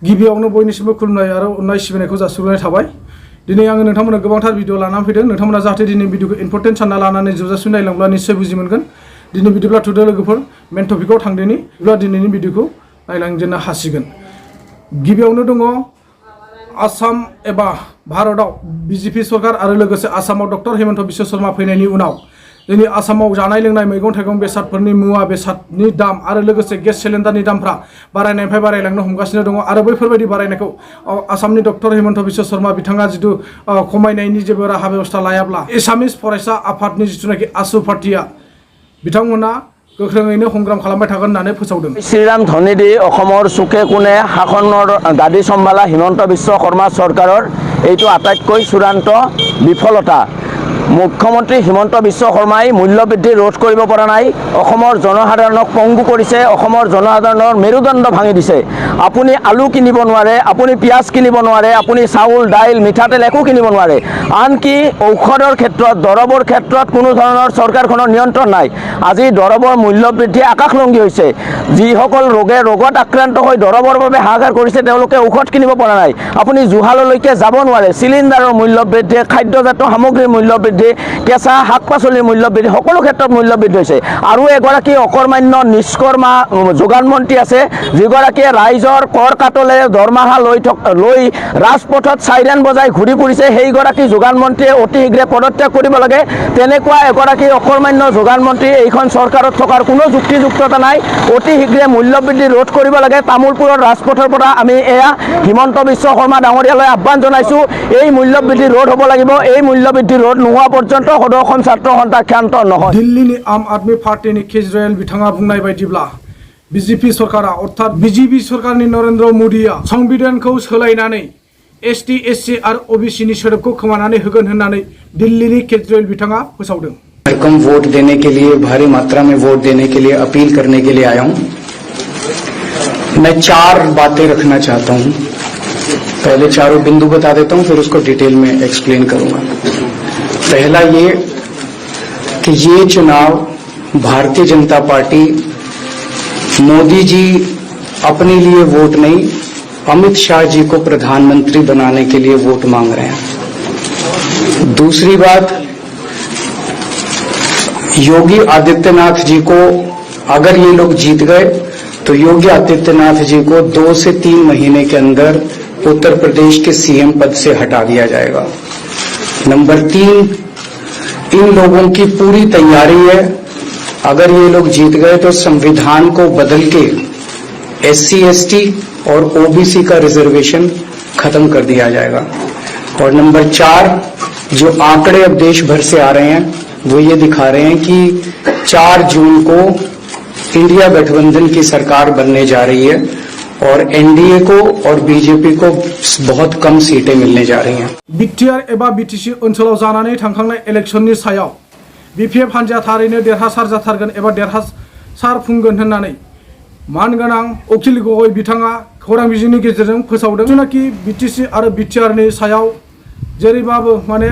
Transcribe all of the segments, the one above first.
गिबियावनो बयनिसिमबो खुलुमनाय आरो अननाय सिबिनायखौ जासिहरनाय थाबाय। दिनै आङो नोंथांमोननो गोबांथार भिडिअ लानानै फैदों। नोंथांमोना जाहाथे दिनै भिडिअखौ इम्परटेन्ट सानना लानानै जोबजासिम नायलांब्ला निश्चय बुजि मोनगोन। दिनै बिदिब्ला थुदो लोगोफोर मेन टपिकआव थांदिनि बिदिब्ला दिनैनि भिडिअखौ नायलांजेननो हासिगोन। गिबियावनो दङ आसाम एबा भारतआव बिजेपि सरकार आरो लोगोसे आसामाव डक्टर हेमन्त बिश्व शर्मा फैनायनि उनाव जोंनि आसामाव जानाय लोंनाय मैगं थाइगं बेसादफोरनि मुवा बेसादनि दाम आरो लोगोसे गेस सिलिन्डारनि दामफ्रा बारायनायनिफ्राय बारायलांनो हमगासिनो दङ आरो बैफोरबायदि बारायनायखौ आसामनि डक्टर हेमन्त बिश्व शर्मा बिथाङा जिथु खमायनायनि जेबो राहा बेबस्था लायाब्ला एसामिस फरायसा आफादनि जिथुनाखि आसु पार्टिया बिथांमोना गोख्रोङैनो संग्राम खालामबाय थागोन होननानै फोसावदों। শ্ৰীৰাম ধনীদি অসমৰ চুকে কোণে শাসনৰ গাদী চম্ভালা হিমন্ত বিশ্ব শৰ্মা চৰকাৰৰ এইটো আটাইতকৈ চূড়ান্ত বিফলতা। মুখ্যমন্ত্ৰী হিমন্ত বিশ্ব শৰ্মাই মূল্যবৃদ্ধি ৰোধ কৰিব পৰা নাই, অসমৰ জনসাধাৰণক পংগু কৰিছে, অসমৰ জনসাধাৰণৰ মেৰুদণ্ড ভাঙি দিছে। আপুনি আলু কিনিব নোৱাৰে, আপুনি পিঁয়াজ কিনিব নোৱাৰে, আপুনি চাউল দাইল মিঠাতেল একো কিনিব নোৱাৰে। আনকি ঔষধৰ ক্ষেত্ৰত দৰৱৰ ক্ষেত্ৰত কোনো ধৰণৰ চৰকাৰখনৰ নিয়ন্ত্ৰণ নাই। আজি দৰৱৰ মূল্যবৃদ্ধি আকাশলংঘী হৈছে। যিসকল ৰোগত আক্ৰান্ত হৈ দৰৱৰ বাবে হাহাকাৰ কৰিছে তেওঁলোকে ঔষধ কিনিব পৰা নাই। আপুনি জুহাললৈকে যাব নোৱাৰে। চিলিণ্ডাৰৰ মূল্য বৃদ্ধি, খাদ্যজাত সামগ্ৰীৰ মূল্য বৃদ্ধি, কেঁচা শাক পাচলিৰ মূল্য বৃদ্ধি, সকলো ক্ষেত্ৰত মূল্য বৃদ্ধি হৈছে। আৰু এগৰাকী অকৰ্মান্য নিষ্কৰ্মা যোগান মন্ত্ৰী আছে যিগৰাকীয়ে ৰাইজৰ কৰ কাটলে দৰমহা লৈ ৰাজপথত চাইৰেন বজাই ঘূৰি ফুৰিছে। সেইগৰাকী যোগান মন্ত্ৰীয়ে অতি শীঘ্ৰে পদত্যাগ কৰিব লাগে। তেনেকুৱা এগৰাকী অকৰ্মান্য যোগান মন্ত্ৰী এইখন চৰকাৰত থকাৰ কোনো যুক্তিযুক্ততা নাই। অতি শীঘ্ৰে মূল্যবৃদ্ধি ৰোধ কৰিব লাগে। তামোলপুৰৰ ৰাজপথৰ পৰা আমি এয়া হিমন্ত বিশ্ব শৰ্মা ডাঙৰীয়ালৈ আহ্বান জনাইছোঁ। এই মূল্যবৃদ্ধি ৰোধ হ'ব লাগিব। এই মূল্যবৃদ্ধি ৰোধ নোহোৱা পৰ্যন্ত সদৌ অসম ছাত্ৰ সন্থা ক্ষান্ত নহয়। दिल्लीनि आम आदमी पार्टीनि केजरीवाल बिथाङा बुंनाय बायदिब्ला बिजेपि सरकारा अर्थात बिजेपि सरकारनि नरेन्द्र मोदीया संविधानखौ सोलायनानै एसटी एससी आरो ओबीसीनि सोदोबखौ खोमानानै होगोन होननानै दिल्लीनि केजरीवाल बिथाङा फोसावदों। कम वोट देने के लिए, भारी मात्रा में वोट देने के लिए अपील करने के लिए आया हूं। मैं 4 बातें रखना चाहता हूं। पहले चारों बिंदु बता देता हूं, फिर उसको डिटेल में एक्सप्लेन करूंगा। पहला ये कि ये चुनाव भारतीय जनता पार्टी मोदी जी अपने लिए वोट नहीं, अमित शाह जी को प्रधानमंत्री बनाने के लिए वोट मांग रहे हैं। दूसरी बात, योगी आदित्यनाथ जी को अगर ये लोग जीत गए तो योगी आदित्यनाथ जी को 2 से 3 महीने के अंदर उत्तर प्रदेश के सीएम पद से हटा दिया जाएगा। नंबर 3, इन लोगों की पूरी तैयारी है, अगर ये लोग जीत गए तो संविधान को बदल के एससी एसटी और ओबीसी का रिजर्वेशन खत्म कर दिया जाएगा। और नंबर 4, जो आंकड़े अब देश भर से आ रहे हैं वो ये दिखा रहे हैं कि 4 जून को इंडिया गठबंधन की सरकार बनने जा रही है और एनडीए को और बीजेपी को बहुत कम सीटें मिलने जा रही हैं। बिटिआर एबा बिटिसि ओनसोलाव जानानै थांखांनाय इलेक्शननि सायाव बिपिएफ हान्जाया थारैनो देरहासार जाथारगोन एबा देरहासारफुंगोन होननानै मानगोनां अखिल गगৈ बिथाङा खौरां बिजोंनि गेजेरजों फोसावदों। जेनाखि बिटिसि आरो बिटिआरनि सायाव जेरैबाबो माने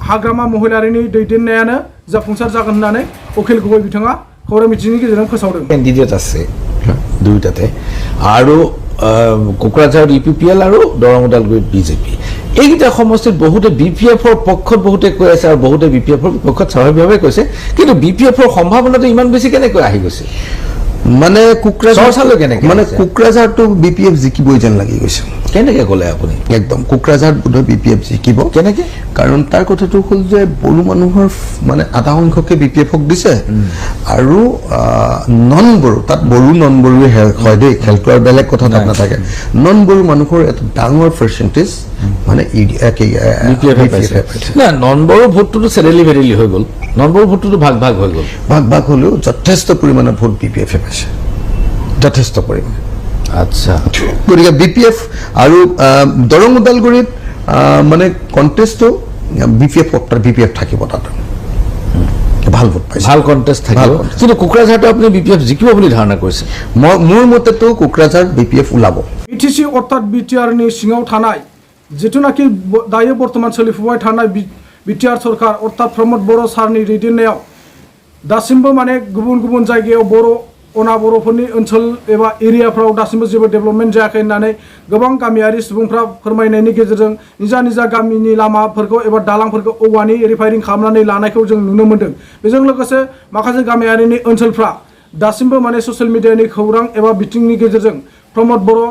हाग्रामा महिलारिनि दैदेननायानो जाफुंसार जागोन होननानै अखिल गगৈ बिथाङा खौरां बिजोंनि गेजेरजों फोसावदों। কেণ্ডিডেট আছে দুইটাতে আৰু কোকৰাঝাৰ ইউপিপিএল আৰু দৰং ওদালগুৰিত বিজেপি। এইকেইটা সমষ্টিত বহুতে বিপিএফৰ পক্ষত বহুতে কৈ আছে আৰু বহুতে বিপিএফৰ পক্ষত স্বাভাৱিকভাৱে কৈছে, কিন্তু বিপিএফৰ সম্ভাৱনাটো ইমান বেছি কেনেকৈ আহি গৈছে? মানে কোকৰাঝাৰটো বিপিএফ জিকিবই যেন লাগি গৈছে। কেনেকৈ ক'লে আপুনি? একদম কোকৰাঝাৰ বোধহয় বিপিএফ জিকিব। কেনেকৈ? কাৰণ তাৰ কথাটো হ'ল যে বড়ো মানুহৰ মানে আধা সংখ্যকে বিপিএফক দিছে আৰু নন বড়ো, তাত বড়ো নন বড়োৱে হয় দেই, খেলটো আৰু বেলেগ কথা তাত নাথাকে। নন বড়ো মানুহৰ এটা ডাঙৰ পাৰ্চেণ্টেজ মানে নন বড়ো ভোটটোতো চেৰেলি ভেৰেলি হৈ গ'ল, নন বড়ো ভোটটোতো ভাগ ভাগ হৈ গ'ল। ভাগ ভাগ হ'লেও যথেষ্ট পৰিমাণৰ ভোট বিপিএফে পাইছে, যথেষ্ট পৰিমাণে। আচ্ছা, গতিকে বিপিএফ আৰু দৰং ওদালগুৰিত মানে কণ্টেষ্টটো বিপিএফ থাকিব, তাত ভাল ভোট পাইছে, ভাল কণ্টেষ্ট থাকিব। কিন্তু কোকৰাঝাৰটো আপুনি বিপিএফ জিকিব বুলি ধাৰণা কৰিছে? মোৰ মতেতো কোকৰাঝাৰ বিপিএফ ওলাব। बिटिसि अर्थात बिटिआरनि सिङाव थानाय जिथुनाखि दायो बर्तमान सोलिफुबाय थानाय बिटिआर सरकार अर्थात प्रमद बर' सारनि दैदेननायाव दासिमबो माने गुबुन गुबुन जायगायाव बर' अनाबर'फोरनि ओनसोल एबा एरियाफ्राव दासिमबो जेबो डेभेलपमेन्ट जायाखै होननानै गोबां गामियारि सुबुंफ्रा फोरमायनायनि गेजेरजों निजा गामिनि लामाफोरखौ एबा दालांफोरखौ औवानि रिफायरिं खालामनानै लानायखौ जों नुनो मोन्दों। बेजों लोगोसे माखासे गामियारिनि ओनसोलफ्रा दासिमबो माने ससियेल मिडियानि खौरां एबा बिथिंनि गेजेरजों प्रमद बर'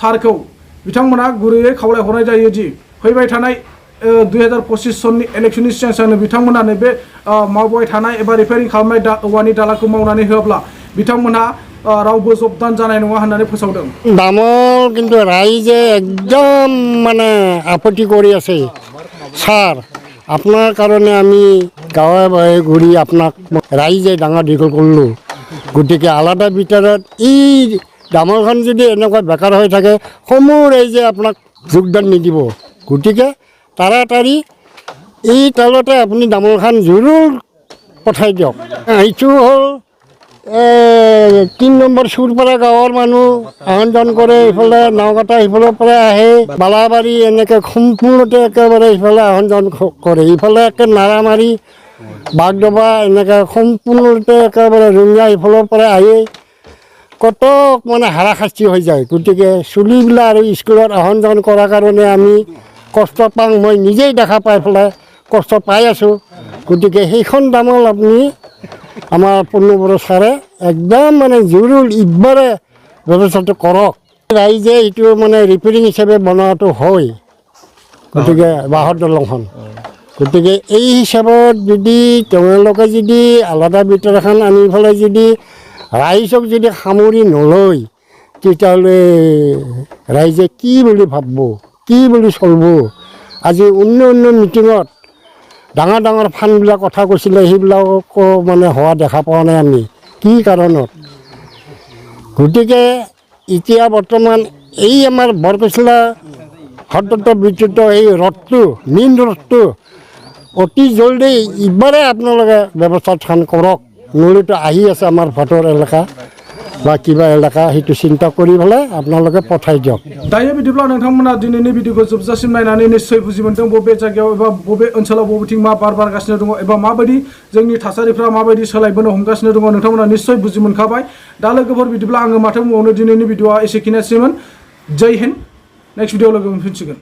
सारखौ बिथांमोना गुरैयै खावलायहरनाय जायो दि फैबाय थानाय 2025 सननि इलेक्शननि सिगां सिगांनो बिथांमोना नैबे मावबाय थानाय एबा रिफायरिं खालामनाय औवानि दालांखौ मावनानै होआब्ला बिथांमोनहा रावबो जबदान जानाय नङा होननानै फोसावदों। दामल কিন্তু ৰাইজে একদম মানে আপত্তি কৰি আছে। ছাৰ আপোনাৰ কাৰণে আমি গাঁৱে গাঁৱে ঘূৰি আপোনাক ৰাইজে ডাঙৰ দীঘল কৰিলোঁ, গতিকে আলাদা ভিতৰত এই দামলখন যদি এনেকুৱা বেকাৰ হৈ থাকে সমূহ ৰাইজে আপোনাক যোগদান নিদিব, গতিকে তাড়াতাড়ি এই তলতে আপুনি দামলখন জৰুৰ পঠাই দিয়ক। এইটো হ'ল 3 নম্বৰ চুৰপাৰা গাঁৱৰ মানুহ আহন যান কৰে, ইফালে নাওকাটা সিফালৰ পৰা আহে, বালাবাৰী এনেকৈ সম্পূৰ্ণতে একেবাৰে ইফালে আহন যান কৰে, ইফালে একে নাৰামাৰী বাগডবা এনেকৈ সম্পূৰ্ণতে একেবাৰে ৰঙিয়া ইফালৰ পৰা আহে, কত মানে হাৰাশাস্তি হৈ যায়। গতিকে চুলিবিলাক আৰু স্কুলত আহন যান কৰাৰ কাৰণে আমি কষ্ট পাওঁ, মই নিজেই দেখা পাই পেলাই কষ্ট পাই আছোঁ। গতিকে সেইখন দামল আপুনি আমাৰ প্ৰমোদ বড়ো ছাৰে একদম মানে জৰুৰ ইবাৰে ব্যৱস্থাটো কৰক। ৰাইজে এইটো মানে ৰিপেয়াৰিং হিচাপে বনোৱাটো হয়, গতিকে বাঁহৰ দলংখন। গতিকে এই হিচাপত যদি তেওঁলোকে যদি আলাদা ভিতৰ এখন আনি পেলাই যদি ৰাইজক যদি সামৰি নলয়, তেতিয়াহ'লে ৰাইজে কি বুলি ভাবিব, কি বুলি চলিব। আজি অন্য মিটিঙত ডাঙৰ ডাঙৰ ফাণ্ডবিলাক কথা কৈছিলে, সেইবিলাকো মানে হোৱা দেখা পোৱা নাই আমি, কি কাৰণত। গতিকে এতিয়া বৰ্তমান এই আমাৰ বৰকচলা হৰদত্ত বিদ্যুৎ এই ৰথটো মেইন ৰথটো অতি জলদি ইবাৰে আপোনালোকে ব্যৱস্থাখন কৰক, নহ'লেতো আহি আছে আমাৰ ভোটৰ এলেকা বা কিবা এলেকা, সেইটো চিন্তা কৰি পেলাই আপোনালোকে পঠাই দিয়ক। दायो बिदिब्ला नोंथांमोना दिनैनि भिडिअखौ जोबजासिम नायनानै निश्चय बुजि मोनदों बबे जायगायाव एबा बबे ओनसोलाव बबेथिं मा बार बारगासिनो दङ एबा माबायदि जोंनि थासारिफ्रा माबायदि सोलायबोनो हमगासिनो दङ नोंथांमोना निश्चय बुजि मोनखाबाय। दा लोगोफोर बिदिब्ला आङो माथो बुंबावनो, दिनैनि भिडिअआ एसेखिनियानोसैमोन। जय हिन्द, नेक्स्ट भिडिअ लोगो मोनफिनसिगोन।